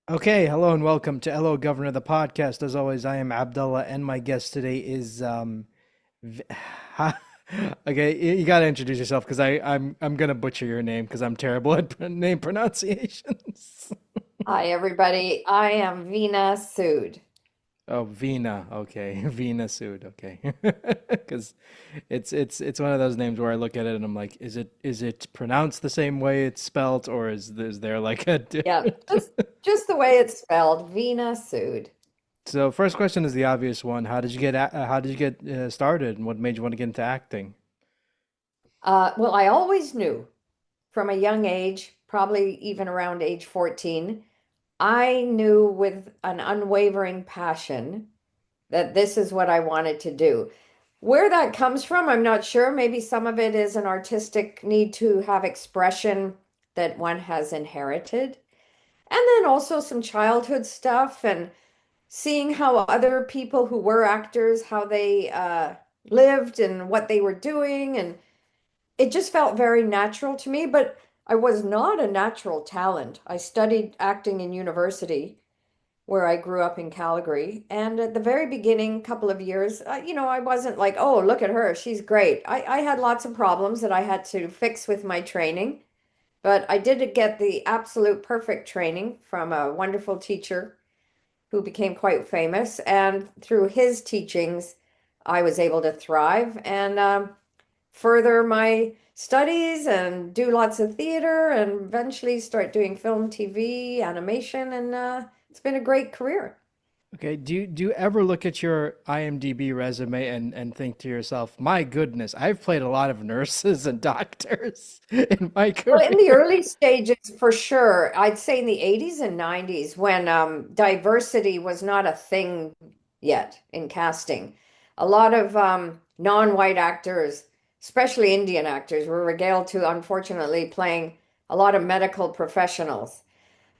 Okay, hello and welcome to Hello Governor, the podcast. As always, I am Abdullah, and my guest today is v- okay. You got to introduce yourself because I'm gonna butcher your name because I'm terrible at name pronunciations. Hi, everybody. I am Veena Sood. Oh, Veena. Okay, Veena Sood. Okay, because it's one of those names where I look at it and I'm like, is it pronounced the same way it's spelt, or is there like a Yeah, different? just the way it's spelled, Veena Sood. So first question is the obvious one. How did you get started and what made you want to get into acting? Well, I always knew from a young age, probably even around age 14, I knew with an unwavering passion that this is what I wanted to do. Where that comes from, I'm not sure. Maybe some of it is an artistic need to have expression that one has inherited. And then also some childhood stuff and seeing how other people who were actors, how they lived and what they were doing. And it just felt very natural to me, but I was not a natural talent. I studied acting in university where I grew up in Calgary. And at the very beginning, couple of years, I wasn't like, oh, look at her, she's great. I had lots of problems that I had to fix with my training, but I did get the absolute perfect training from a wonderful teacher who became quite famous. And through his teachings, I was able to thrive and further my studies and do lots of theater and eventually start doing film, TV, animation. And it's been a great career. Okay, do you ever look at your IMDb resume and think to yourself, "My goodness, I've played a lot of nurses and doctors in my Well, in the career." early stages, for sure, I'd say in the 80s and 90s, when diversity was not a thing yet in casting, a lot of non-white actors, especially Indian actors, were regaled to, unfortunately, playing a lot of medical professionals.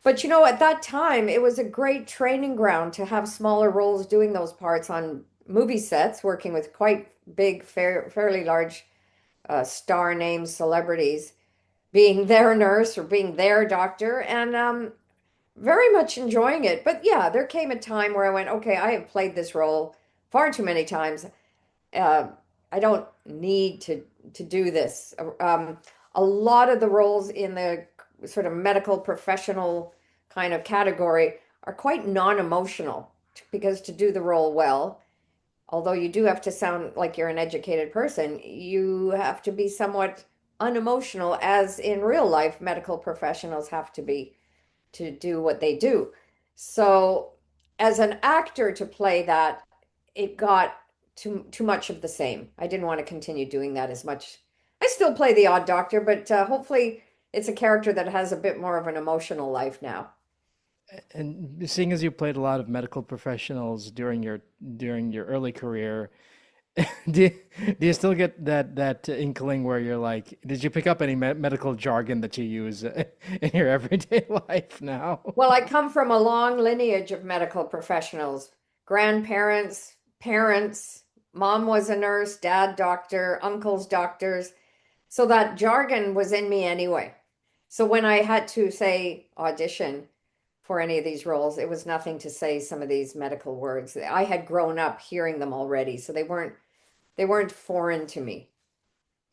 But at that time, it was a great training ground to have smaller roles doing those parts on movie sets, working with quite big, fairly large star name celebrities being their nurse or being their doctor and very much enjoying it. But yeah, there came a time where I went, okay, I have played this role far too many times. Uh, I don't need to do this. A lot of the roles in the sort of medical professional kind of category are quite non-emotional because to do the role well, although you do have to sound like you're an educated person, you have to be somewhat unemotional, as in real life, medical professionals have to be to do what they do. So, as an actor to play that, it got too much of the same. I didn't want to continue doing that as much. I still play the odd doctor, but hopefully it's a character that has a bit more of an emotional life now. And seeing as you played a lot of medical professionals during your early career, do you, do you still get that inkling where you're like, did you pick up any medical jargon that you use in your everyday life now? Well, I come from a long lineage of medical professionals, grandparents, parents. Mom was a nurse, dad doctor, uncles doctors. So that jargon was in me anyway. So when I had to say audition for any of these roles, it was nothing to say some of these medical words. I had grown up hearing them already, so they weren't foreign to me.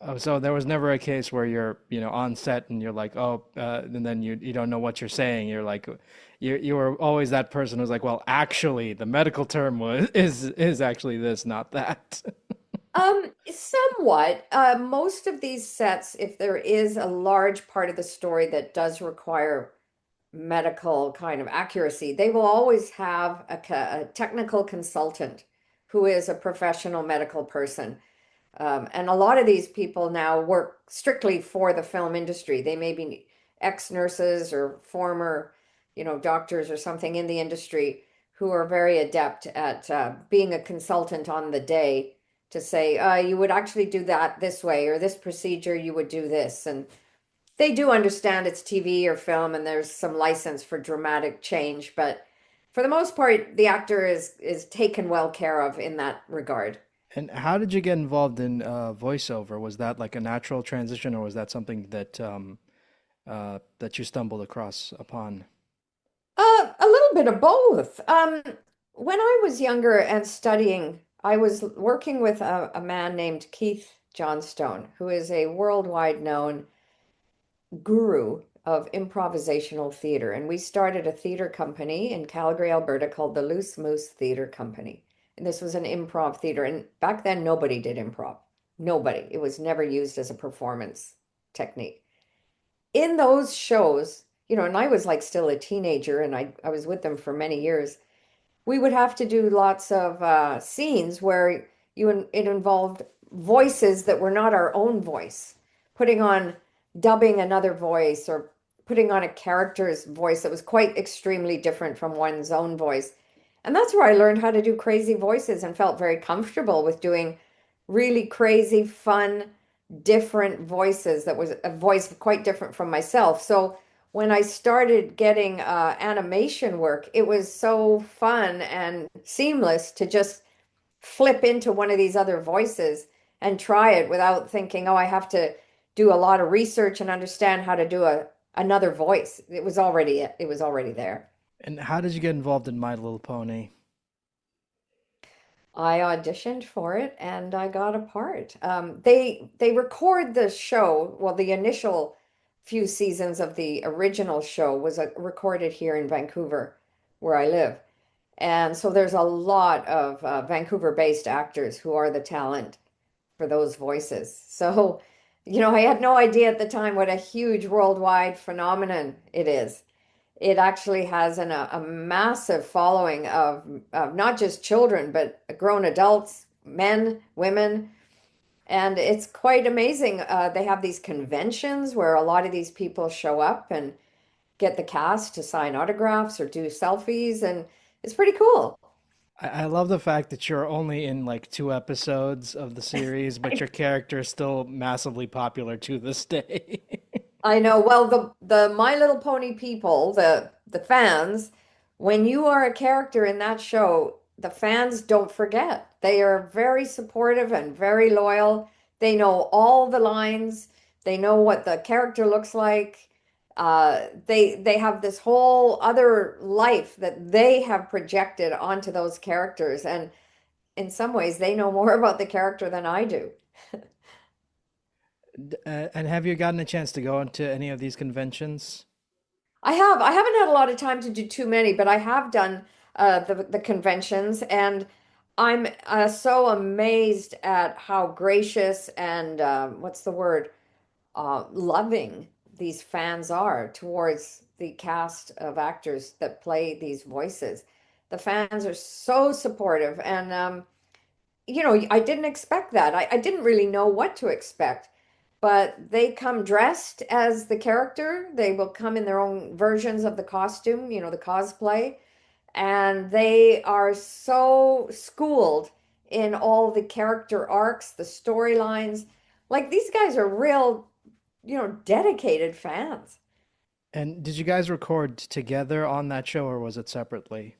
Oh, so there was never a case where you're on set and you're like, oh, and then you don't know what you're saying. You're like, you were always that person who's like, well, actually, the medical term is actually this, not that. Somewhat. Most of these sets, if there is a large part of the story that does require medical kind of accuracy, they will always have a technical consultant who is a professional medical person. And a lot of these people now work strictly for the film industry. They may be ex-nurses or former, doctors or something in the industry who are very adept at being a consultant on the day to say, you would actually do that this way, or this procedure, you would do this. And they do understand it's TV or film and there's some license for dramatic change, but for the most part, the actor is taken well care of in that regard. And how did you get involved in voiceover? Was that like a natural transition, or was that something that that you stumbled across upon? A little bit of both. When I was younger and studying, I was working with a man named Keith Johnstone, who is a worldwide known guru of improvisational theater. And we started a theater company in Calgary, Alberta called the Loose Moose Theater Company. And this was an improv theater. And back then, nobody did improv. Nobody. It was never used as a performance technique. In those shows, and I was like still a teenager and I was with them for many years. We would have to do lots of scenes where it involved voices that were not our own voice, putting on dubbing another voice or putting on a character's voice that was quite extremely different from one's own voice. And that's where I learned how to do crazy voices and felt very comfortable with doing really crazy, fun, different voices that was a voice quite different from myself. So when I started getting animation work, it was so fun and seamless to just flip into one of these other voices and try it without thinking, oh, I have to do a lot of research and understand how to do another voice. It was already there. And how did you get involved in My Little Pony? I auditioned for it and I got a part. They record the show. Well, the initial few seasons of the original show was recorded here in Vancouver, where I live. And so there's a lot of Vancouver-based actors who are the talent for those voices. So, I had no idea at the time what a huge worldwide phenomenon it is. It actually has a massive following of not just children, but grown adults, men, women, and it's quite amazing. They have these conventions where a lot of these people show up and get the cast to sign autographs or do selfies, and it's pretty cool. I love the fact that you're only in like two episodes of the series, but your character is still massively popular to this day. I know. Well, the My Little Pony people, the fans, when you are a character in that show, the fans don't forget. They are very supportive and very loyal. They know all the lines. They know what the character looks like. They have this whole other life that they have projected onto those characters, and in some ways, they know more about the character than I do. And have you gotten a chance to go into any of these conventions? I have. I haven't had a lot of time to do too many, but I have done the conventions, and I'm so amazed at how gracious and what's the word? Loving these fans are towards the cast of actors that play these voices. The fans are so supportive, and I didn't expect that. I didn't really know what to expect, but they come dressed as the character. They will come in their own versions of the costume, the cosplay, and they are so schooled in all the character arcs, the storylines. Like these guys are real, dedicated fans. And did you guys record together on that show or was it separately?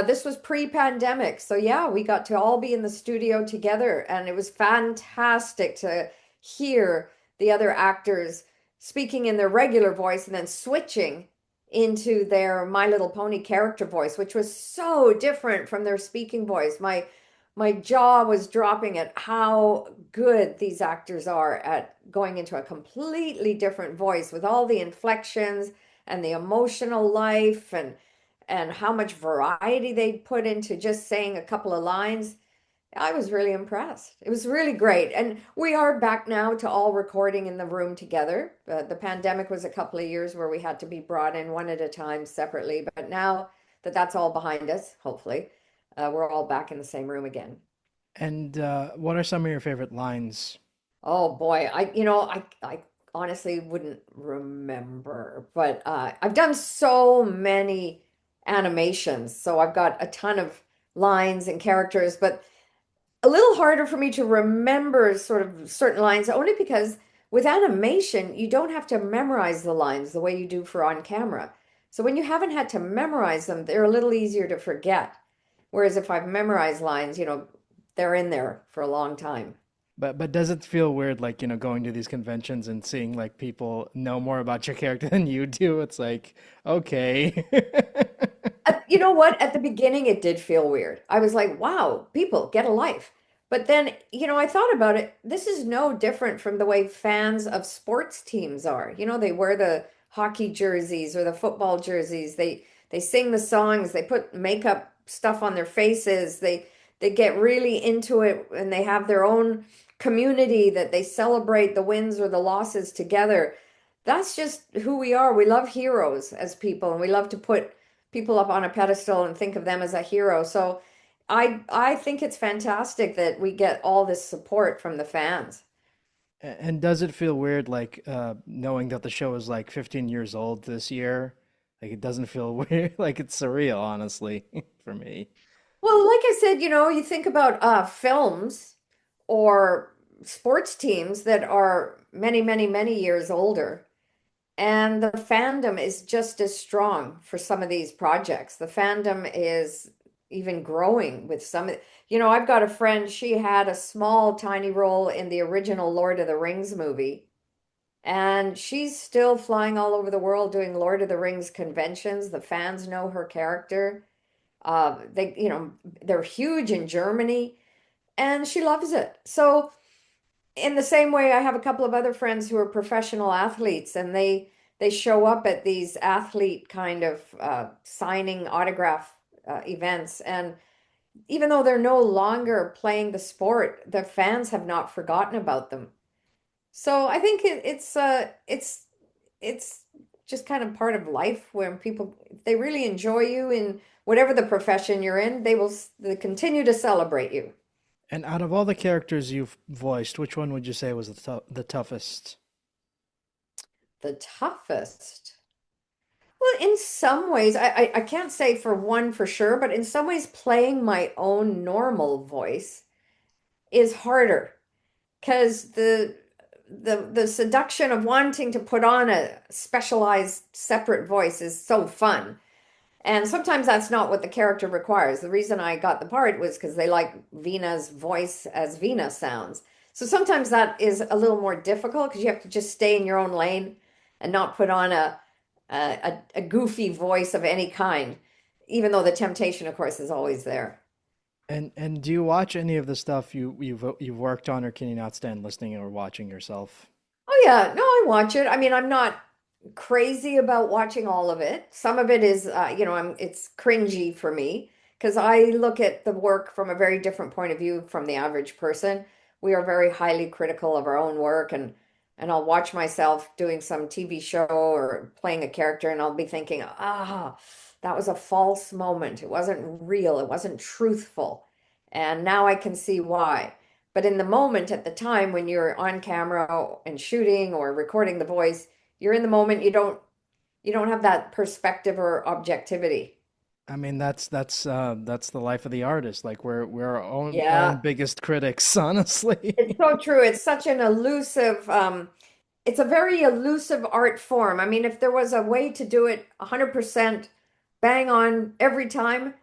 This was pre-pandemic, so yeah, we got to all be in the studio together, and it was fantastic to hear the other actors speaking in their regular voice and then switching into their My Little Pony character voice, which was so different from their speaking voice. My jaw was dropping at how good these actors are at going into a completely different voice with all the inflections and the emotional life and how much variety they put into just saying a couple of lines. I was really impressed. It was really great. And we are back now to all recording in the room together. The pandemic was a couple of years where we had to be brought in one at a time separately. But now that that's all behind us, hopefully, we're all back in the same room again. And what are some of your favorite lines? Oh boy, I honestly wouldn't remember, but I've done so many animations, so I've got a ton of lines and characters, but a little harder for me to remember sort of certain lines only because with animation, you don't have to memorize the lines the way you do for on camera. So when you haven't had to memorize them, they're a little easier to forget. Whereas if I've memorized lines, they're in there for a long time. But does it feel weird, like, going to these conventions and seeing like people know more about your character than you do? It's like, okay. You know what? At the beginning, it did feel weird. I was like, wow, people get a life. But then, I thought about it. This is no different from the way fans of sports teams are. They wear the hockey jerseys or the football jerseys. They sing the songs, they put makeup stuff on their faces. They get really into it and they have their own community that they celebrate the wins or the losses together. That's just who we are. We love heroes as people and we love to put people up on a pedestal and think of them as a hero. So I think it's fantastic that we get all this support from the fans. And does it feel weird, like, knowing that the show is like 15 years old this year? Like, it doesn't feel weird, like it's surreal, honestly, for me. Well, like I said, you think about films or sports teams that are many, many, many years older. And the fandom is just as strong for some of these projects. The fandom is even growing with some. I've got a friend, she had a small, tiny role in the original Lord of the Rings movie, and she's still flying all over the world doing Lord of the Rings conventions. The fans know her character. They're huge in Germany, and she loves it. So in the same way, I have a couple of other friends who are professional athletes, and they show up at these athlete kind of signing autograph events. And even though they're no longer playing the sport, the fans have not forgotten about them. So I think it's just kind of part of life when people, if they really enjoy you in whatever the profession you're in, they continue to celebrate you. And out of all the characters you've voiced, which one would you say was the toughest? The toughest. Well, in some ways, I can't say for one for sure, but in some ways, playing my own normal voice is harder because the seduction of wanting to put on a specialized separate voice is so fun. And sometimes that's not what the character requires. The reason I got the part was because they like Veena's voice as Veena sounds. So sometimes that is a little more difficult because you have to just stay in your own lane and not put on a goofy voice of any kind, even though the temptation, of course, is always there. And do you watch any of the stuff you've worked on, or can you not stand listening or watching yourself? Oh yeah, no, I watch it. I mean, I'm not crazy about watching all of it. Some of it is, it's cringy for me because I look at the work from a very different point of view from the average person. We are very highly critical of our own work, and I'll watch myself doing some TV show or playing a character, and I'll be thinking, that was a false moment. It wasn't real. It wasn't truthful. And now I can see why. But in the moment, at the time when you're on camera and shooting or recording the voice, you're in the moment. You don't have that perspective or objectivity. I mean, that's the life of the artist. Like, we're our own Yeah, biggest critics, honestly. it's so true. It's such an elusive, it's a very elusive art form. I mean, if there was a way to do it 100% bang on every time,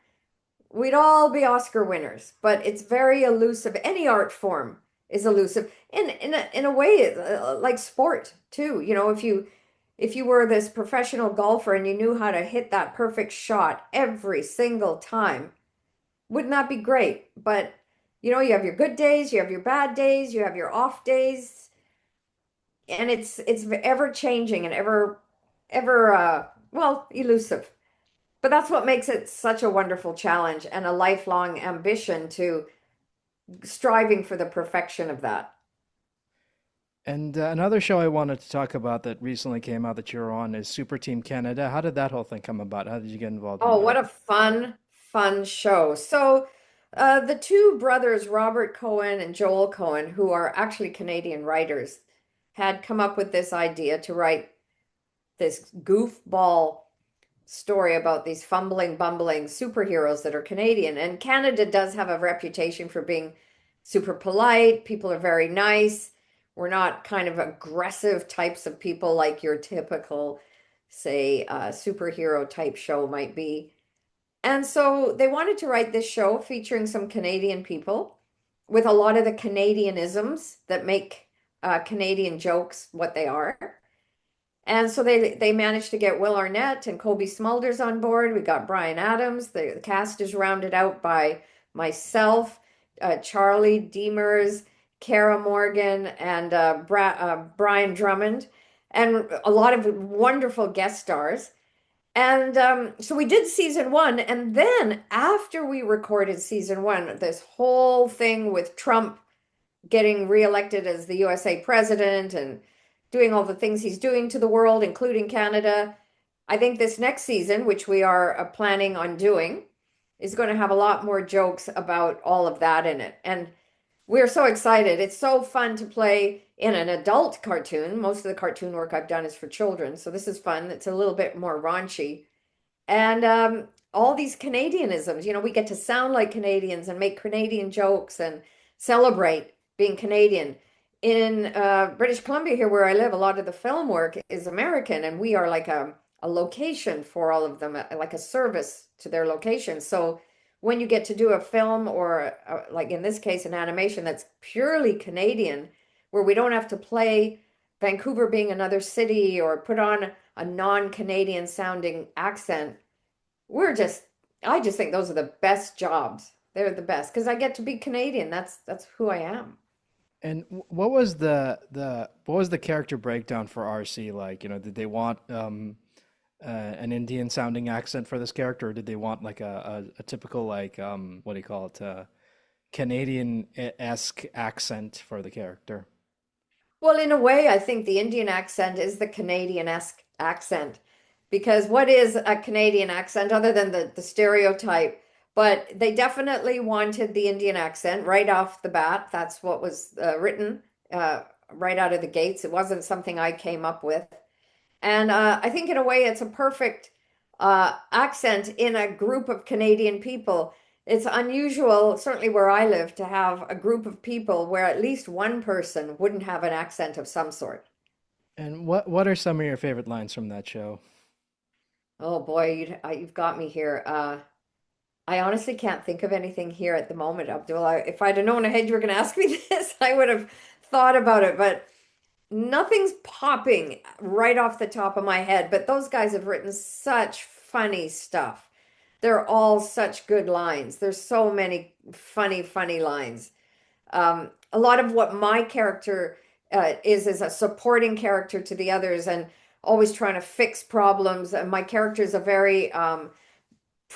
we'd all be Oscar winners. But it's very elusive. Any art form is elusive. In a way, like sport too. If you were this professional golfer and you knew how to hit that perfect shot every single time, wouldn't that be great? But you have your good days, you have your bad days, you have your off days, and it's ever changing and ever well, elusive. But that's what makes it such a wonderful challenge and a lifelong ambition to striving for the perfection of that. And another show I wanted to talk about that recently came out that you're on is Super Team Canada. How did that whole thing come about? How did you get involved in Oh, what that? a fun, fun show. So, the two brothers, Robert Cohen and Joel Cohen, who are actually Canadian writers, had come up with this idea to write this goofball story about these fumbling, bumbling superheroes that are Canadian. And Canada does have a reputation for being super polite. People are very nice. We're not kind of aggressive types of people like your typical, say, superhero type show might be. And so they wanted to write this show featuring some Canadian people. with a lot of the Canadianisms that make Canadian jokes what they are. And so they managed to get Will Arnett and Kobe Smulders on board. We got Brian Adams. The cast is rounded out by myself, Charlie Demers, Kara Morgan, and Brian Drummond, and a lot of wonderful guest stars. And so we did season one. And then after we recorded season one, this whole thing with Trump getting reelected as the USA president and doing all the things he's doing to the world, including Canada. I think this next season, which we are planning on doing, is going to have a lot more jokes about all of that in it. And we're so excited. It's so fun to play in an adult cartoon. Most of the cartoon work I've done is for children. So this is fun. It's a little bit more raunchy. And all these Canadianisms, we get to sound like Canadians and make Canadian jokes and celebrate being Canadian. In British Columbia, here where I live, a lot of the film work is American, and we are like a location for all of them, like a service to their location. So when you get to do a film or, like in this case, an animation that's purely Canadian, where we don't have to play Vancouver being another city or put on a non-Canadian sounding accent, we're just, I just think those are the best jobs. They're the best because I get to be Canadian. That's who I am. And what was the character breakdown for RC like? Did they want an Indian sounding accent for this character, or did they want like a typical like what do you call it, Canadian-esque accent for the character? Well, in a way, I think the Indian accent is the Canadian-esque accent because what is a Canadian accent other than the stereotype? But they definitely wanted the Indian accent right off the bat. That's what was written uh, right out of the gates. It wasn't something I came up with. And I think in a way it's a perfect accent in a group of Canadian people. It's unusual, certainly where I live, to have a group of people where at least one person wouldn't have an accent of some sort. And what are some of your favorite lines from that show? Oh boy, you've got me here. I honestly can't think of anything here at the moment, Abdullah. If I'd have known ahead you were going to ask me this, I would have thought about it. But nothing's popping right off the top of my head, but those guys have written such funny stuff. They're all such good lines. There's so many funny, funny lines. A lot of what my character is a supporting character to the others and always trying to fix problems. And my character is a very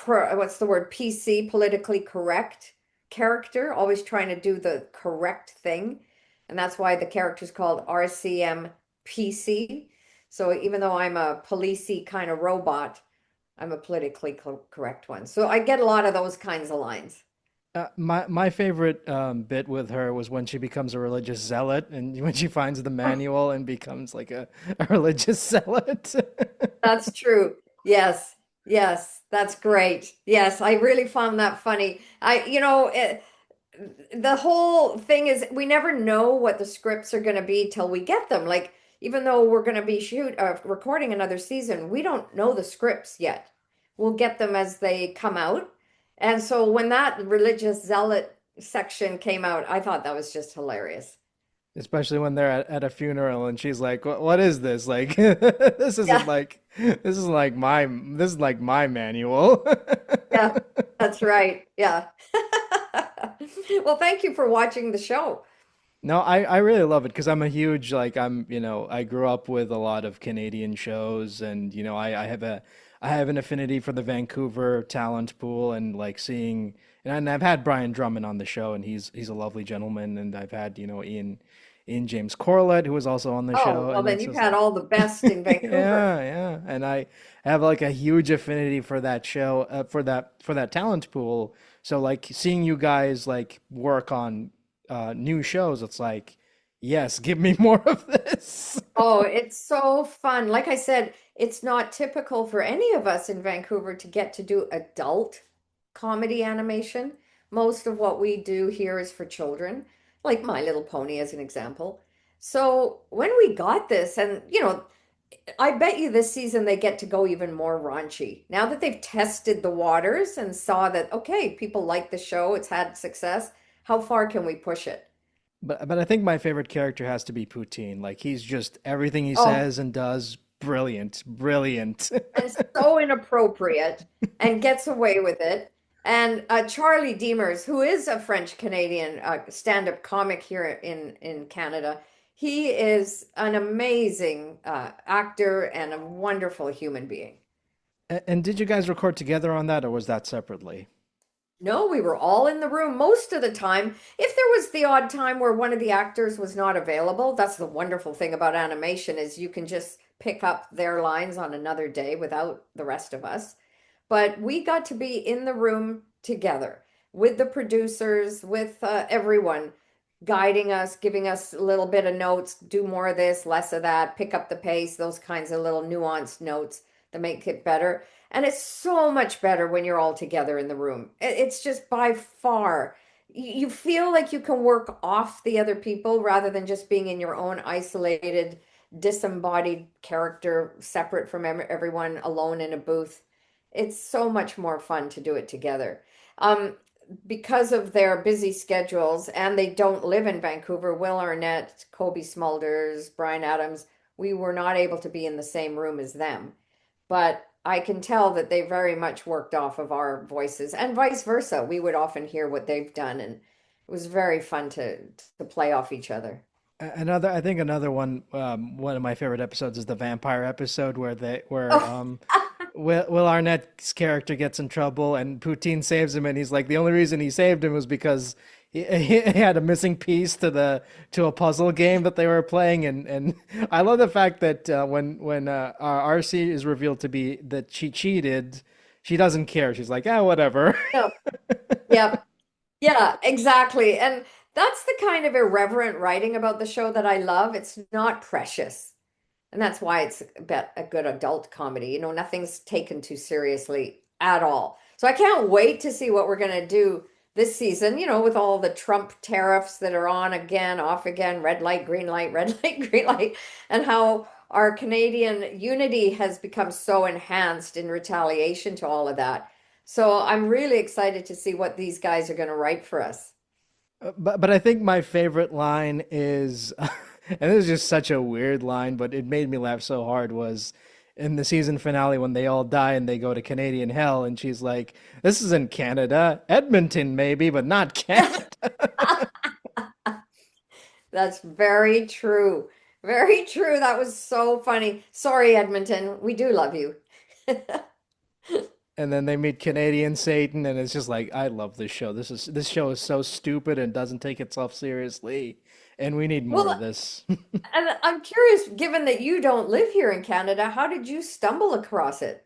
what's the word? PC, politically correct character, always trying to do the correct thing. And that's why the character is called RCM PC. So even though I'm a policey kind of robot, I'm a politically correct one. So I get a lot of those kinds of lines. My favorite bit with her was when she becomes a religious zealot, and when she finds the manual and becomes like a religious zealot. That's true. Yes. Yes, that's great. Yes, I really found that funny. The whole thing is we never know what the scripts are going to be till we get them. Like even though we're going to be recording another season, we don't know the scripts yet. We'll get them as they come out. And so when that religious zealot section came out, I thought that was just hilarious. Especially when they're at a funeral and she's like, what is this? Like Yeah, this is like my manual." yeah, that's right. Yeah. Well, thank you for watching the show. No, I really love it because I'm a huge like I grew up with a lot of Canadian shows, and I have an affinity for the Vancouver talent pool, and like seeing, and I've had Brian Drummond on the show, and he's a lovely gentleman, and I've had Ian James Corlett, who was also on the Oh, show, well, and then it's you've just had like all the best in Vancouver. yeah, and I have like a huge affinity for that show, for that talent pool. So like seeing you guys like work on new shows, it's like, yes, give me more of this. Oh, it's so fun. Like I said, it's not typical for any of us in Vancouver to get to do adult comedy animation. Most of what we do here is for children, like My Little Pony as an example. So when we got this, and I bet you this season they get to go even more raunchy. Now that they've tested the waters and saw that, okay, people like the show, it's had success. how far can we push it? But I think my favorite character has to be Poutine. Like he's just everything he Oh, says and does brilliant, brilliant. and so inappropriate and gets away with it. And Charlie Demers, who is a French Canadian stand-up comic here in Canada, he is an amazing actor and a wonderful human being. And did you guys record together on that, or was that separately? No, we were all in the room most of the time. If there was the odd time where one of the actors was not available, that's the wonderful thing about animation is you can just pick up their lines on another day without the rest of us. But we got to be in the room together with the producers, with everyone guiding us, giving us a little bit of notes, do more of this, less of that, pick up the pace, those kinds of little nuanced notes that make it better. And it's so much better when you're all together in the room. It's just by far, you feel like you can work off the other people rather than just being in your own isolated, disembodied character, separate from everyone, alone in a booth. It's so much more fun to do it together. Um, because of their busy schedules and they don't live in Vancouver, Will Arnett, Kobe Smulders, Brian Adams, we were not able to be in the same room as them. But I can tell that they very much worked off of our voices and vice versa. We would often hear what they've done, and it was very fun to play off each other. Another, I think another one of my favorite episodes is the vampire episode where Oh, Will Arnett's character gets in trouble and Poutine saves him, and he's like the only reason he saved him was because he had a missing piece to a puzzle game that they were playing, and I love the fact that when RC is revealed to be that she cheated, she doesn't care. She's like, ah, whatever. no. Yep. Yeah, exactly. And that's the kind of irreverent writing about the show that I love. It's not precious. And that's why it's a good adult comedy. You know, nothing's taken too seriously at all. So I can't wait to see what we're going to do this season, you know, with all the Trump tariffs that are on again, off again, red light, green light, red light, green light, and how our Canadian unity has become so enhanced in retaliation to all of that. So I'm really excited to see what these guys are going to write for us. But I think my favorite line is, and this is just such a weird line, but it made me laugh so hard, was in the season finale when they all die and they go to Canadian hell, and she's like, "This is in Canada, Edmonton maybe, but not Canada." That's very true. Very true. That was so funny. Sorry, Edmonton. We do love you. And then they meet Canadian Satan, and it's just like, I love this show is so stupid and doesn't take itself seriously, and we need more of Well, this. and I'm curious, given that you don't live here in Canada, how did you stumble across it?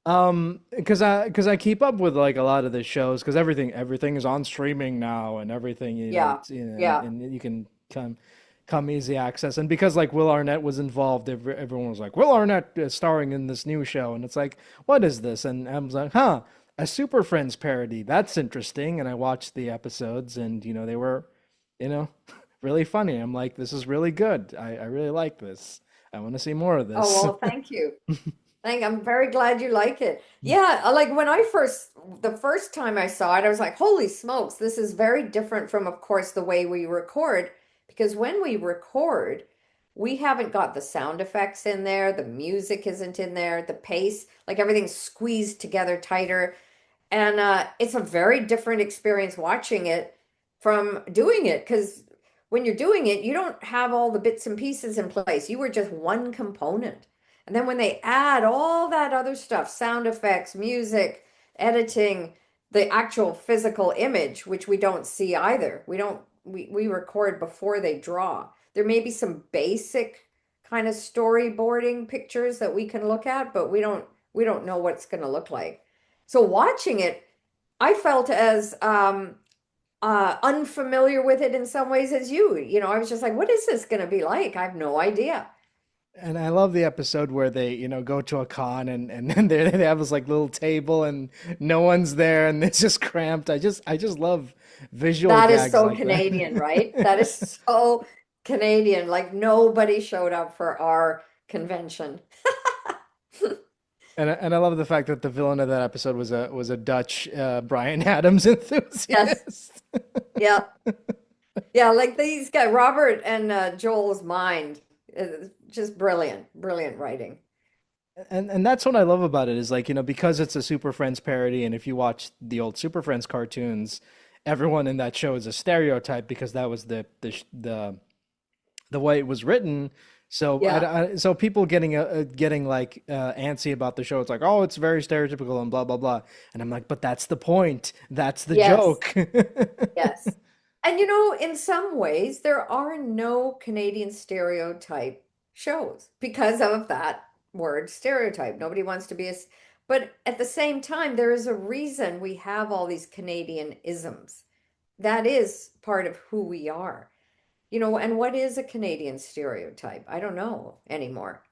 Because I keep up with like a lot of the shows because everything is on streaming now and everything Yeah. Yeah. and you can come easy access and because like Will Arnett was involved everyone was like Will Arnett is starring in this new show and it's like what is this and I was like a Super Friends parody that's interesting and I watched the episodes and they were you know really funny. I'm like this is really good. I really like this. I want to see more of Oh, this. well, thank you. I'm very glad you like it. Yeah, like when the first time I saw it, I was like, holy smokes, this is very different from, of course, the way we record. Because when we record, we haven't got the sound effects in there, the music isn't in there, the pace, like everything's squeezed together tighter. And it's a very different experience watching it from doing it because when you're doing it, you don't have all the bits and pieces in place. You were just one component. And then when they add all that other stuff, sound effects, music, editing, the actual physical image, which we don't see either. We record before they draw. There may be some basic kind of storyboarding pictures that we can look at, but we don't know what it's going to look like. So watching it, I felt as unfamiliar with it in some ways as you. You know, I was just like, what is this going to be like? I have no idea. And I love the episode where they, go to a con and then they have this like little table and no one's there and it's just cramped. I just love visual That is gags so like that. Canadian, right? That is so Canadian. Like nobody showed up for our convention. And I love the fact that the villain of that episode was a Dutch Bryan Adams Yes. enthusiast. Yeah. Yeah, like these guys, Robert and Joel's mind, just brilliant, brilliant writing. And that's what I love about it is like, because it's a Super Friends parody, and if you watch the old Super Friends cartoons, everyone in that show is a stereotype because that was the way it was written. So Yeah. so people getting like antsy about the show. It's like, oh, it's very stereotypical and blah blah blah. And I'm like, but that's the point. That's the Yes. joke. Yes. And in some ways, there are no Canadian stereotype shows because of that word stereotype. Nobody wants to be but at the same time, there is a reason we have all these Canadian isms. That is part of who we are. And what is a Canadian stereotype? I don't know anymore.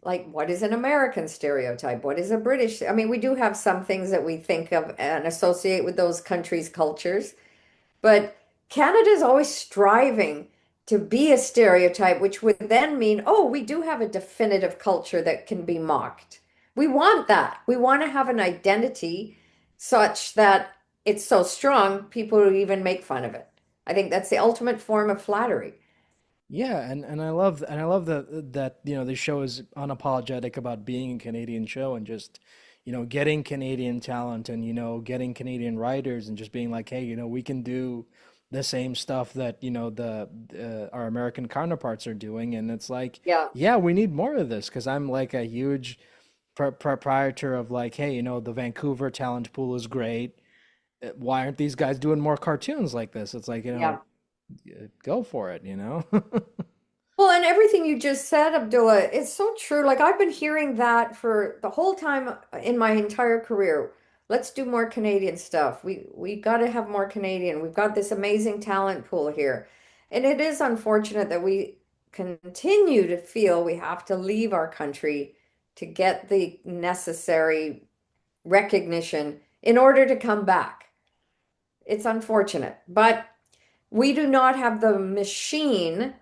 Like, what is an American stereotype? What is a British? I mean, we do have some things that we think of and associate with those countries' cultures. But Canada is always striving to be a stereotype, which would then mean, oh, we do have a definitive culture that can be mocked. We want that. We want to have an identity such that it's so strong, people will even make fun of it. I think that's the ultimate form of flattery. Yeah, and I love that the show is unapologetic about being a Canadian show and just getting Canadian talent and getting Canadian writers and just being like, hey, we can do the same stuff that the our American counterparts are doing, and it's like, Yeah. yeah, we need more of this because I'm like a huge proprietor of like, hey, the Vancouver talent pool is great. Why aren't these guys doing more cartoons like this? It's like, Yeah. go for it. Well, and everything you just said, Abdullah, it's so true. Like I've been hearing that for the whole time in my entire career. Let's do more Canadian stuff. We got to have more Canadian. We've got this amazing talent pool here. And it is unfortunate that we continue to feel we have to leave our country to get the necessary recognition in order to come back. It's unfortunate, but we do not have the machine,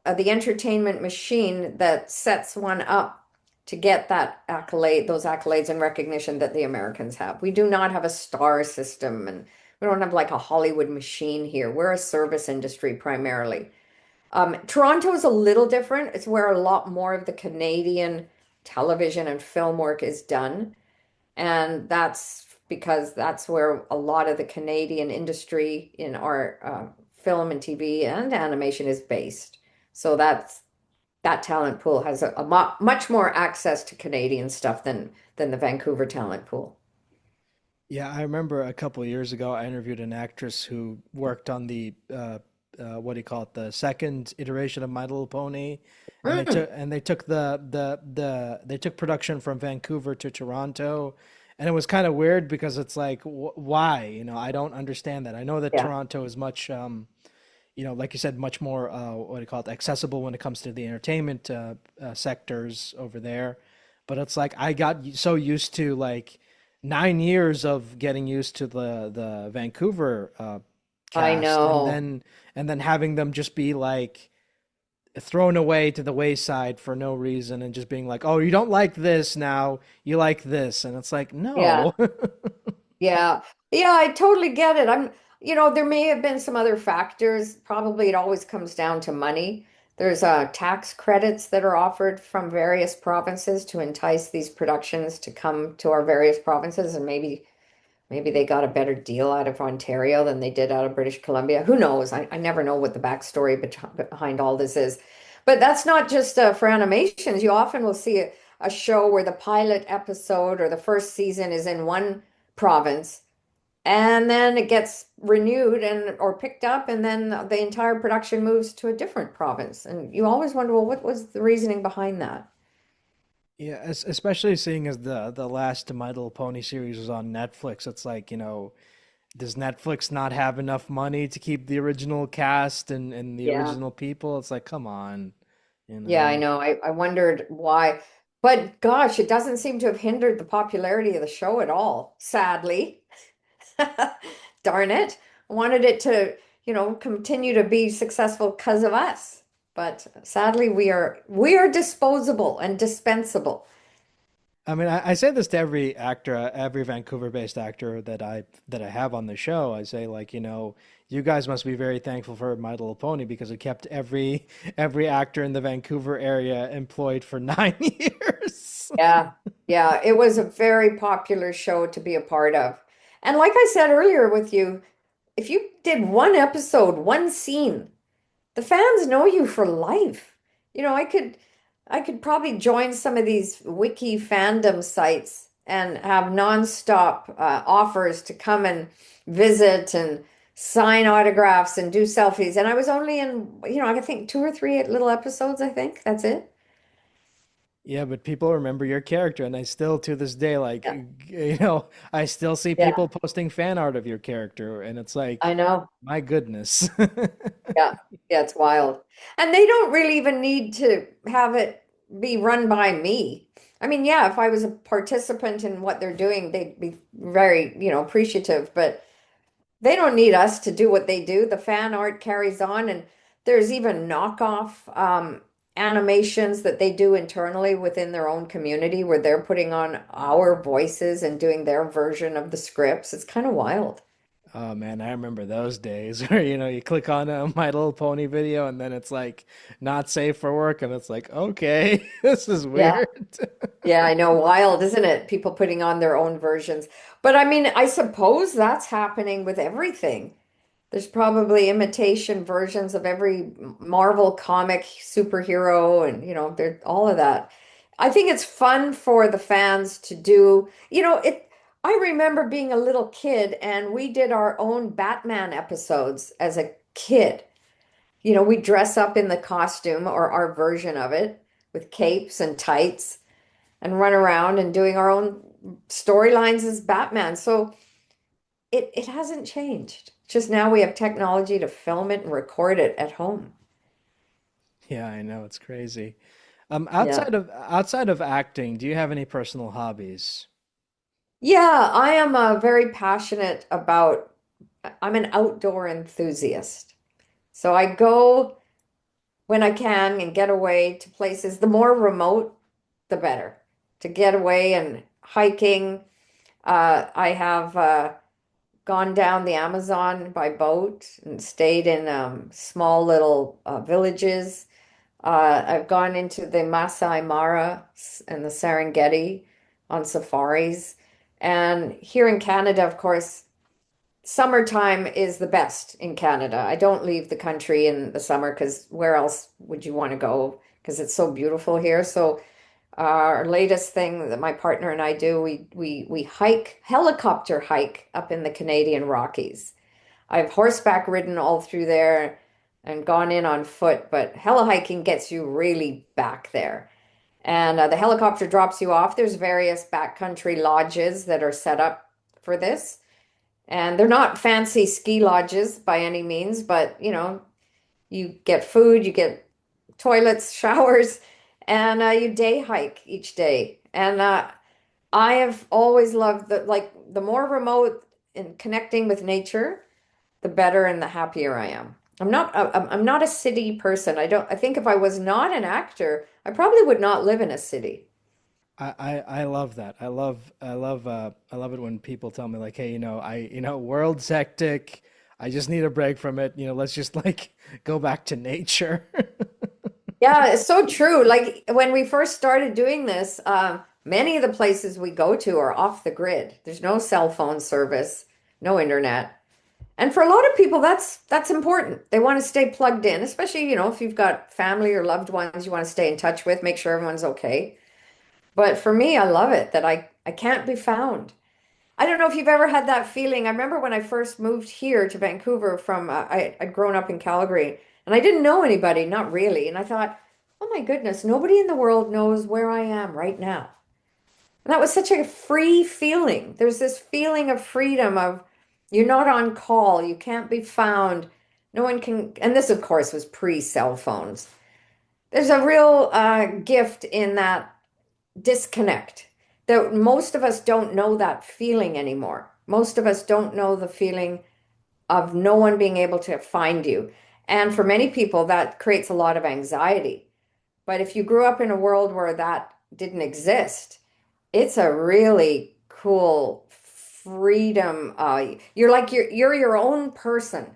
the entertainment machine that sets one up to get that accolade, those accolades and recognition that the Americans have. We do not have a star system, and we don't have like a Hollywood machine here. We're a service industry primarily. Toronto is a little different. It's where a lot more of the Canadian television and film work is done. And that's because that's where a lot of the Canadian industry in our film and TV and animation is based. So that talent pool has much more access to Canadian stuff than the Vancouver talent pool. Yeah, I remember a couple of years ago, I interviewed an actress who worked on the what do you call it, the second iteration of My Little Pony, and Mm, they took they took production from Vancouver to Toronto, and it was kind of weird because it's like, why? I don't understand that. I know that yeah, Toronto is much, like you said, much more what do you call it, accessible when it comes to the entertainment sectors over there, but it's like I got so used to like 9 years of getting used to the Vancouver I cast, know. and then having them just be like thrown away to the wayside for no reason and just being like, oh, you don't like this now, you like this, and it's like, Yeah. no. Yeah. Yeah, I totally get it. There may have been some other factors. Probably it always comes down to money. There's tax credits that are offered from various provinces to entice these productions to come to our various provinces, and maybe they got a better deal out of Ontario than they did out of British Columbia. Who knows? I never know what the backstory behind all this is. But that's not just for animations. You often will see a show where the pilot episode or the first season is in one province and then it gets renewed and or picked up and then the entire production moves to a different province. And you always wonder, well, what was the reasoning behind that? Yeah, especially seeing as the last My Little Pony series was on Netflix, it's like, does Netflix not have enough money to keep the original cast and the Yeah. original people? It's like, come on, you Yeah, I know. know. I wondered why. But gosh, it doesn't seem to have hindered the popularity of the show at all, sadly. Darn it. I wanted it to, continue to be successful because of us. But sadly, we are disposable and dispensable. I mean, I say this to every actor, every Vancouver-based actor that I have on the show. I say like, you guys must be very thankful for My Little Pony because it kept every actor in the Vancouver area employed for 9 years. Yeah, yeah, it was a very popular show to be a part of. And like I said earlier with you, if you did one episode, one scene, the fans know you for life. I could probably join some of these wiki fandom sites and have nonstop offers to come and visit and sign autographs and do selfies. And I was only in, I think two or three little episodes, I think. That's it. Yeah, but people remember your character, and I still to this day Yeah. I still see Yeah, people posting fan art of your character, and it's like, I know. my goodness. Yeah. Yeah, it's wild. And they don't really even need to have it be run by me. I mean, yeah, if I was a participant in what they're doing, they'd be very, appreciative, but they don't need us to do what they do. The fan art carries on, and there's even knockoff animations that they do internally within their own community where they're putting on our voices and doing their version of the scripts. It's kind of wild. Oh man, I remember those days where you click on a My Little Pony video and then it's like not safe for work and it's like, okay, this is Yeah. weird. Yeah, I know. Wild, isn't it? People putting on their own versions. But I mean, I suppose that's happening with everything. There's probably imitation versions of every Marvel comic superhero and, they're all of that. I think it's fun for the fans to do, I remember being a little kid and we did our own Batman episodes as a kid. We dress up in the costume or our version of it with capes and tights and run around and doing our own storylines as Batman. So it hasn't changed. Just now we have technology to film it and record it at home. Yeah, I know it's crazy. Yeah. Outside of acting, do you have any personal hobbies? Yeah, I am very passionate about, I'm an outdoor enthusiast. So I go when I can and get away to places, the more remote, the better. To get away and hiking. I have gone down the Amazon by boat and stayed in small little villages. I've gone into the Masai Mara and the Serengeti on safaris. And here in Canada, of course, summertime is the best in Canada. I don't leave the country in the summer because where else would you want to go? Because it's so beautiful here. So our latest thing that my partner and I do, we hike, helicopter hike up in the Canadian Rockies. I've horseback ridden all through there and gone in on foot, but heli hiking gets you really back there. And the helicopter drops you off. There's various backcountry lodges that are set up for this. And they're not fancy ski lodges by any means, but you get food, you get toilets, showers, and you day hike each day. And I have always loved the more remote and connecting with nature, the better and the happier I am. I'm not a city person. I think if I was not an actor, I probably would not live in a city. I love that. I love it when people tell me like, hey, world's hectic. I just need a break from it. Let's just like go back to nature. Yeah, it's so true. Like when we first started doing this, many of the places we go to are off the grid. There's no cell phone service, no internet. And for a lot of people, that's important. They want to stay plugged in, especially, if you've got family or loved ones you want to stay in touch with, make sure everyone's okay. But for me, I love it that I can't be found. I don't know if you've ever had that feeling. I remember when I first moved here to Vancouver from I'd grown up in Calgary and I didn't know anybody, not really. And I thought, oh my goodness, nobody in the world knows where I am right now. And that was such a free feeling. There's this feeling of freedom of you're not on call, you can't be found. No one can, and this of course was pre-cell phones. There's a real gift in that disconnect that most of us don't know that feeling anymore. Most of us don't know the feeling of no one being able to find you. And for many people, that creates a lot of anxiety. But if you grew up in a world where that didn't exist, It's a really cool freedom. You're your own person.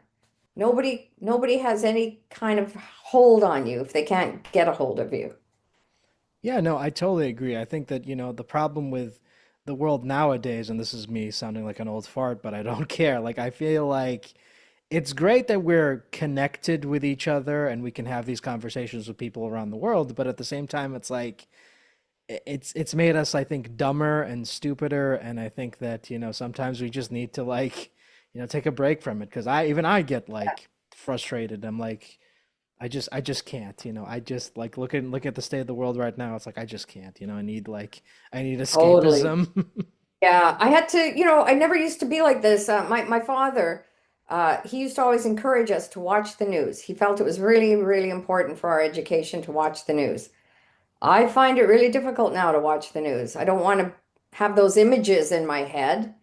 Nobody has any kind of hold on you if they can't get a hold of you. Yeah, no, I totally agree. I think that, the problem with the world nowadays, and this is me sounding like an old fart, but I don't care. Like, I feel like it's great that we're connected with each other and we can have these conversations with people around the world, but at the same time, it's like it's made us, I think, dumber and stupider, and I think that, sometimes we just need to like, take a break from it because I get like frustrated. I'm like, I just can't, I just like look at the state of the world right now. It's like I just can't, I need Totally. escapism. Yeah, I had to, I never used to be like this. My father, he used to always encourage us to watch the news. He felt it was really, really important for our education to watch the news. I find it really difficult now to watch the news. I don't want to have those images in my head.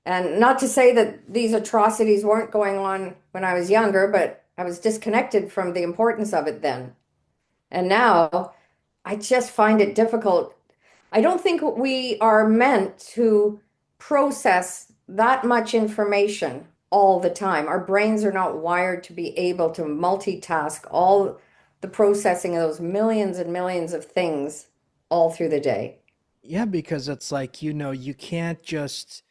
And not to say that these atrocities weren't going on when I was younger, but I was disconnected from the importance of it then. And now I just find it difficult. I don't think we are meant to process that much information all the time. Our brains are not wired to be able to multitask all the processing of those millions and millions of things all through the day. Yeah, because it's like, you can't just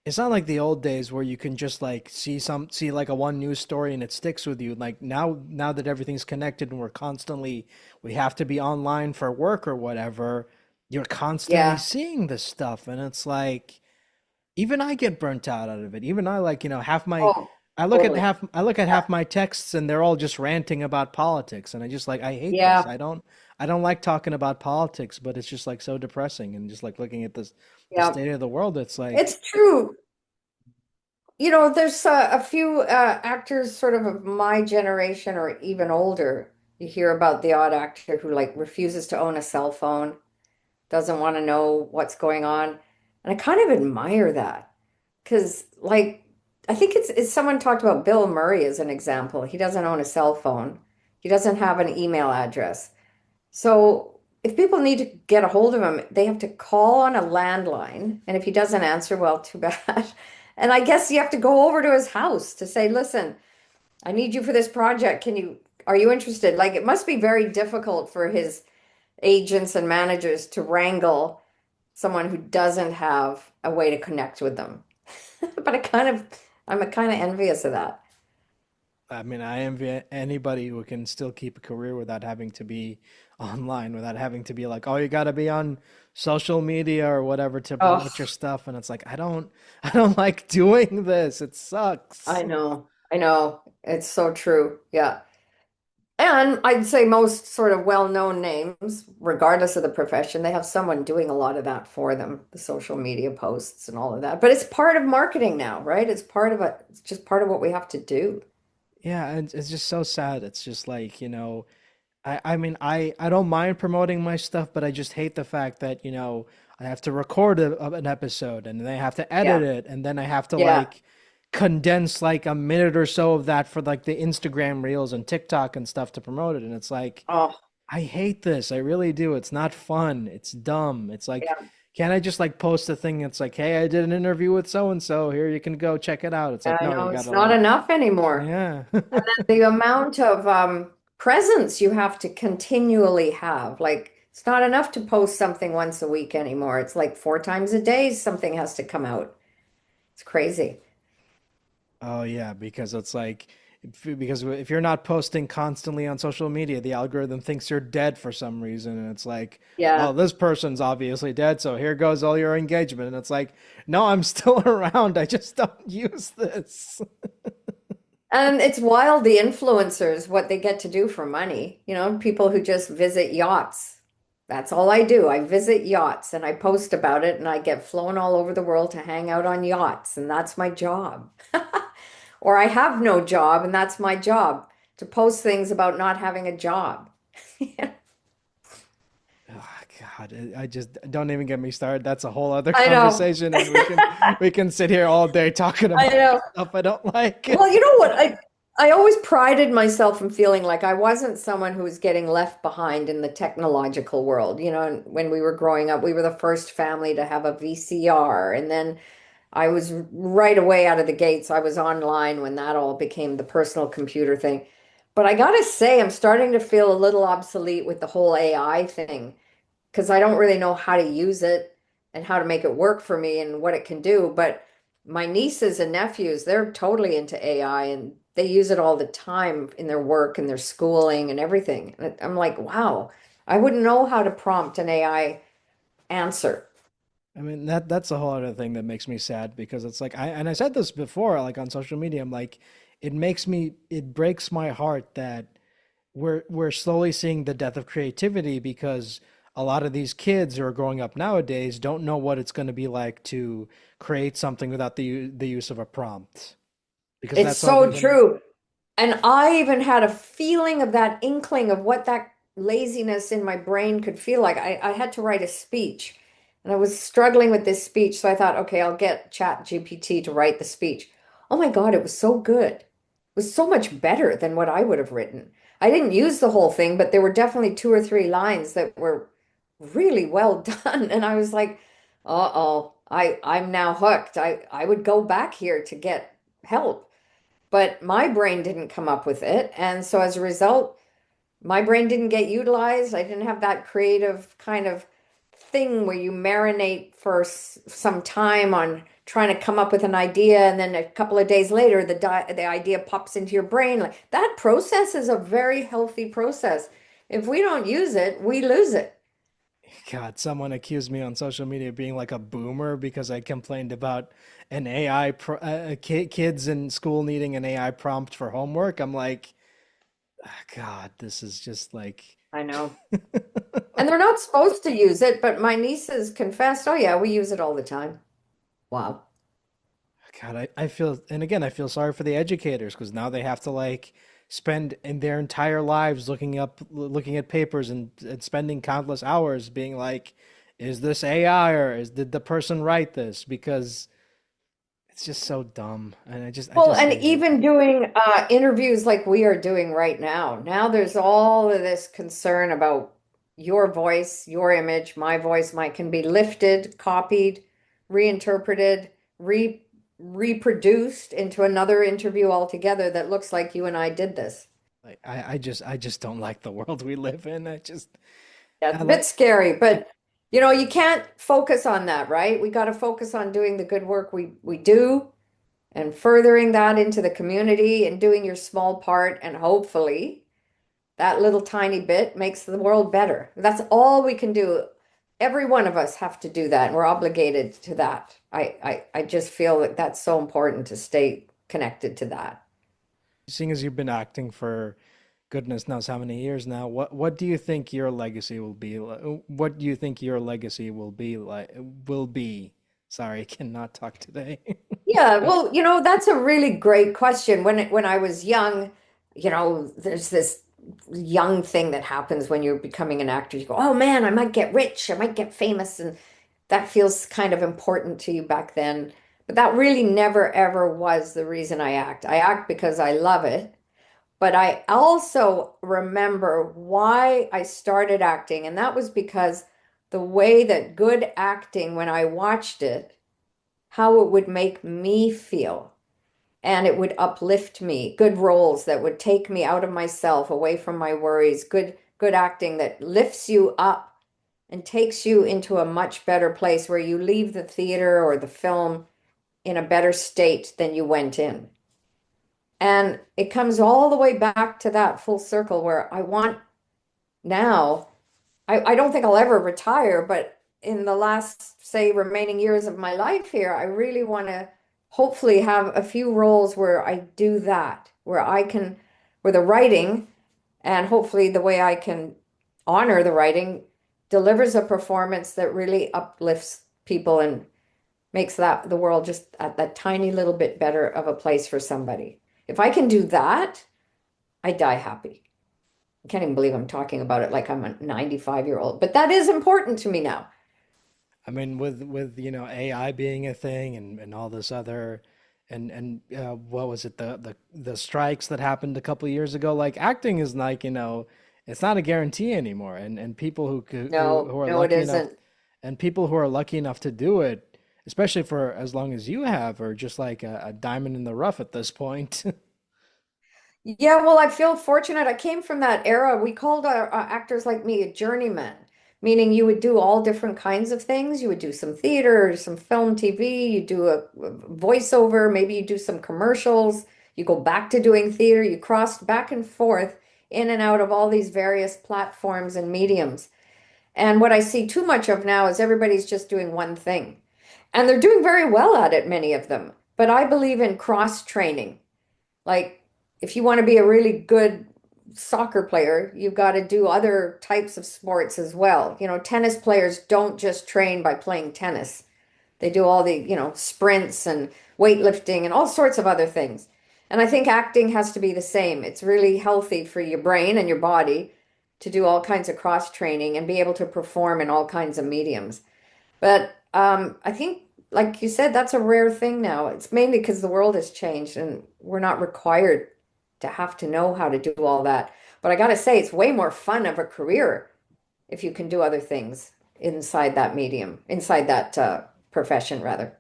it's not like the old days where you can just like see like a one news story and it sticks with you. Like now that everything's connected and we have to be online for work or whatever, you're constantly Yeah. seeing this stuff and it's like even I get burnt out of it. Even I like, half my Oh, totally. I look at Yeah. half my texts and they're all just ranting about politics and I just like I hate this. Yeah. I don't like talking about politics, but it's just like so depressing and just like looking at the Yeah. state of the world, it's like It's true. There's a few actors sort of my generation or even older. You hear about the odd actor who like refuses to own a cell phone, doesn't want to know what's going on. And I kind of admire that because like I think it's someone talked about Bill Murray as an example. He doesn't own a cell phone. He doesn't have an email address. So if people need to get a hold of him, they have to call on a landline. And if he doesn't answer, well, too bad. And I guess you have to go over to his house to say, listen, I need you for this project. Are you interested? Like it must be very difficult for his agents and managers to wrangle someone who doesn't have a way to connect with them. But I'm a kind of envious of that. I mean, I envy anybody who can still keep a career without having to be online, without having to be like, oh, you got to be on social media or whatever to promote your Oh, stuff. And it's like, I don't like doing this. It sucks. I know. I know. It's so true. Yeah. And I'd say most sort of well-known names, regardless of the profession, they have someone doing a lot of that for them, the social media posts and all of that. But it's part of marketing now, right? It's just part of what we have to do. Yeah, and it's just so sad. It's just like, I mean, I don't mind promoting my stuff, but I just hate the fact that, I have to record an episode and then I have to edit Yeah. it and then I have to Yeah. like condense like a minute or so of that for like the Instagram reels and TikTok and stuff to promote it. And it's like, Oh, I hate this. I really do. It's not fun. It's dumb. It's like, yeah. can't I just like post a thing? It's like, hey, I did an interview with so and so. Here you can go check it out. It's like, I no, you know it's gotta not like, enough anymore. yeah. The amount of presence you have to continually have, like it's not enough to post something once a week anymore. It's like four times a day something has to come out. It's crazy. Oh yeah, because it's like because if you're not posting constantly on social media, the algorithm thinks you're dead for some reason, and it's like, Yeah. well, this person's obviously dead, so here goes all your engagement, and it's like, no, I'm still around. I just don't use this. And it's wild, the influencers, what they get to do for money. People who just visit yachts. That's all I do. I visit yachts and I post about it and I get flown all over the world to hang out on yachts, and that's my job. Or I have no job and that's my job to post things about not having a job. Oh, God, I just don't even get me started. That's a whole other I know. conversation, and we can sit here all day talking I about know. stuff I don't like. Well, you know what? I always prided myself in feeling like I wasn't someone who was getting left behind in the technological world. You know, and when we were growing up, we were the first family to have a VCR. And then I was right away out of the gates. I was online when that all became the personal computer thing. But I gotta say, I'm starting to feel a little obsolete with the whole AI thing because I don't really know how to use it and how to make it work for me and what it can do. But my nieces and nephews, they're totally into AI and they use it all the time in their work and their schooling and everything. And I'm like, wow, I wouldn't know how to prompt an AI answer. I mean that's a whole other thing that makes me sad because it's like I said this before, like on social media, I'm like, it breaks my heart that we're slowly seeing the death of creativity because a lot of these kids who are growing up nowadays don't know what it's going to be like to create something without the use of a prompt because It's that's all so they've been. true. And I even had a feeling of that inkling of what that laziness in my brain could feel like. I had to write a speech and I was struggling with this speech. So I thought, okay, I'll get Chat GPT to write the speech. Oh my God, it was so good. It was so much better than what I would have written. I didn't use the whole thing, but there were definitely two or three lines that were really well done. And I was like, uh-oh, I'm now hooked. I would go back here to get help. But my brain didn't come up with it. And so as a result, my brain didn't get utilized. I didn't have that creative kind of thing where you marinate for some time on trying to come up with an idea. And then a couple of days later, the idea pops into your brain. Like that process is a very healthy process. If we don't use it, we lose it. God, someone accused me on social media of being like a boomer because I complained about an AI kids in school needing an AI prompt for homework. I'm like, "Ah, God, this is just like I know. And they're not supposed to use it, but my nieces confessed, oh yeah, we use it all the time. Wow. God, I feel, and again, I feel sorry for the educators because now they have to like spend in their entire lives looking at papers and spending countless hours being like, is this AI or did the person write this? Because it's just so dumb, and I Well, just and hate it. even doing interviews like we are doing right now. Now there's all of this concern about your voice, your image, my voice might can be lifted, copied, reinterpreted, reproduced into another interview altogether that looks like you and I did this. Like I just don't like the world we live in. Yeah, I it's a bit like scary, but you can't focus on that, right? We got to focus on doing the good work we do and furthering that into the community and doing your small part and hopefully that little tiny bit makes the world better. That's all we can do. Every one of us have to do that, and we're obligated to that. I just feel that that's so important to stay connected to that. seeing as you've been acting for goodness knows how many years now. What do you think your legacy will be? What do you think your legacy will be like? Will be. Sorry, I cannot talk today. Yeah, well, that's a really great question. When I was young, there's this young thing that happens when you're becoming an actor. You go, "Oh man, I might get rich, I might get famous," and that feels kind of important to you back then. But that really never ever was the reason I act. I act because I love it. But I also remember why I started acting, and that was because the way that good acting, when I watched it, how it would make me feel and it would uplift me. Good roles that would take me out of myself, away from my worries. Good acting that lifts you up and takes you into a much better place where you leave the theater or the film in a better state than you went in. And it comes all the way back to that full circle where I want now I don't think I'll ever retire, but in the last, say, remaining years of my life here, I really want to hopefully have a few roles where I do that, where the writing and hopefully the way I can honor the writing delivers a performance that really uplifts people and makes the world just that tiny little bit better of a place for somebody. If I can do that, I die happy. I can't even believe I'm talking about it like I'm a 95-year-old, but that is important to me now. I mean, with AI being a thing and all this other and what was it, the strikes that happened a couple of years ago? Like acting is like, it's not a guarantee anymore. And people No, who are no, it lucky enough, isn't. and people who are lucky enough to do it, especially for as long as you have, are just like a diamond in the rough at this point. Yeah, well, I feel fortunate. I came from that era. We called our actors like me a journeyman, meaning you would do all different kinds of things. You would do some theater, some film, TV, you do a voiceover, maybe you do some commercials, you go back to doing theater, you crossed back and forth in and out of all these various platforms and mediums. And what I see too much of now is everybody's just doing one thing. And they're doing very well at it, many of them. But I believe in cross training. Like, if you want to be a really good soccer player, you've got to do other types of sports as well. Tennis players don't just train by playing tennis. They do all the, sprints and weightlifting and all sorts of other things. And I think acting has to be the same. It's really healthy for your brain and your body to do all kinds of cross training and be able to perform in all kinds of mediums. But I think, like you said, that's a rare thing now. It's mainly because the world has changed and we're not required to have to know how to do all that. But I got to say, it's way more fun of a career if you can do other things inside that medium, inside that profession, rather.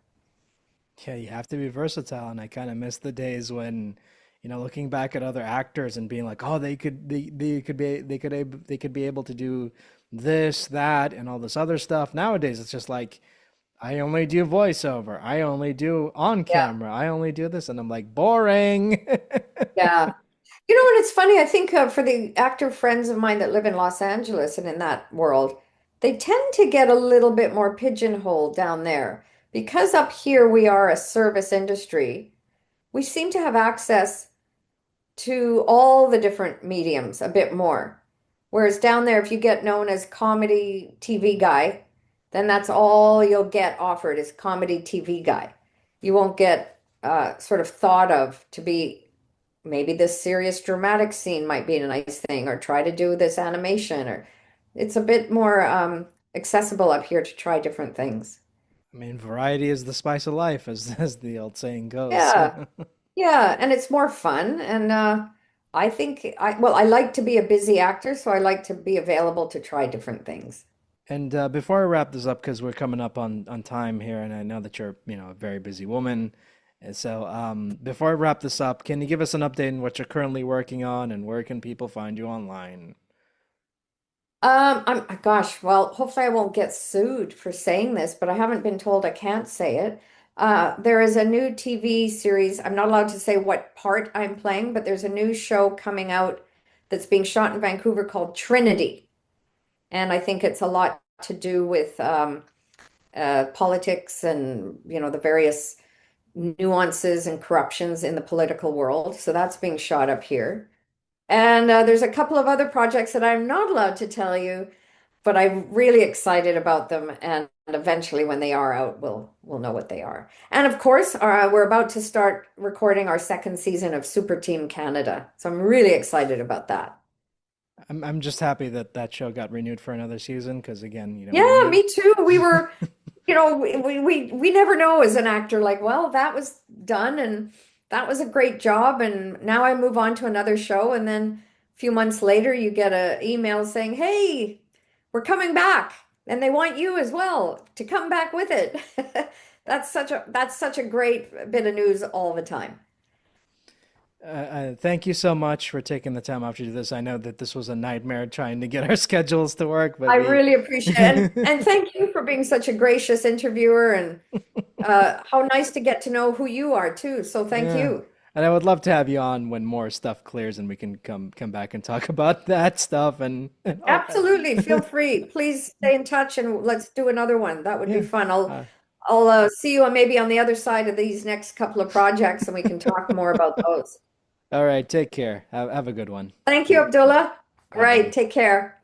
Yeah, you have to be versatile, and I kind of miss the days when, looking back at other actors and being like, oh, they could be able to do this, that, and all this other stuff. Nowadays, it's just like, I only do voiceover, I only do on Yeah. camera, I only do this, and I'm like, boring. Yeah. And it's funny, I think for the actor friends of mine that live in Los Angeles and in that world, they tend to get a little bit more pigeonholed down there. Because up here we are a service industry, we seem to have access to all the different mediums a bit more. Whereas down there, if you get known as comedy TV guy, then that's all you'll get offered is comedy TV guy. You won't get sort of thought of to be maybe this serious dramatic scene might be a nice thing, or try to do this animation, or it's a bit more accessible up here to try different things. I mean, variety is the spice of life, as the old saying goes. Yeah, yeah, and it's more fun. And I think I like to be a busy actor, so I like to be available to try different things. And before I wrap this up, because we're coming up on time here, and I know that you're, a very busy woman, and so before I wrap this up, can you give us an update on what you're currently working on, and where can people find you online? Gosh, well, hopefully I won't get sued for saying this, but I haven't been told I can't say it. There is a new TV series. I'm not allowed to say what part I'm playing, but there's a new show coming out that's being shot in Vancouver called Trinity. And I think it's a lot to do with politics and, the various nuances and corruptions in the political world. So that's being shot up here. And there's a couple of other projects that I'm not allowed to tell you, but I'm really excited about them. And eventually, when they are out, we'll know what they are. And of course, we're about to start recording our second season of Super Team Canada. So I'm really excited about that. I'm just happy that that show got renewed for another season, because again, Yeah, me too. We were, we never know as an actor, like, well, that was done and that was a great job. And now I move on to another show. And then a few months later, you get an email saying, hey, we're coming back. And they want you as well to come back with it. That's such a great bit of news all the time. thank you so much for taking the time out to do this. I know that this was a nightmare trying to get our schedules to work, but I we. really appreciate it. And thank you for being such a gracious interviewer, and how nice to get to know who you are too. So thank Yeah. you. And I would love to have you on when more stuff clears and we can come back and talk about that stuff and all Absolutely. Feel that. free. Please stay in touch and let's do another one. That would be Yeah. fun. I'll Uh, I'll see you maybe on the other side of these next couple of projects and we can talk more about those. all right. Take care. Have a good one. Thank you, Abdullah. All Bye right, bye. take care.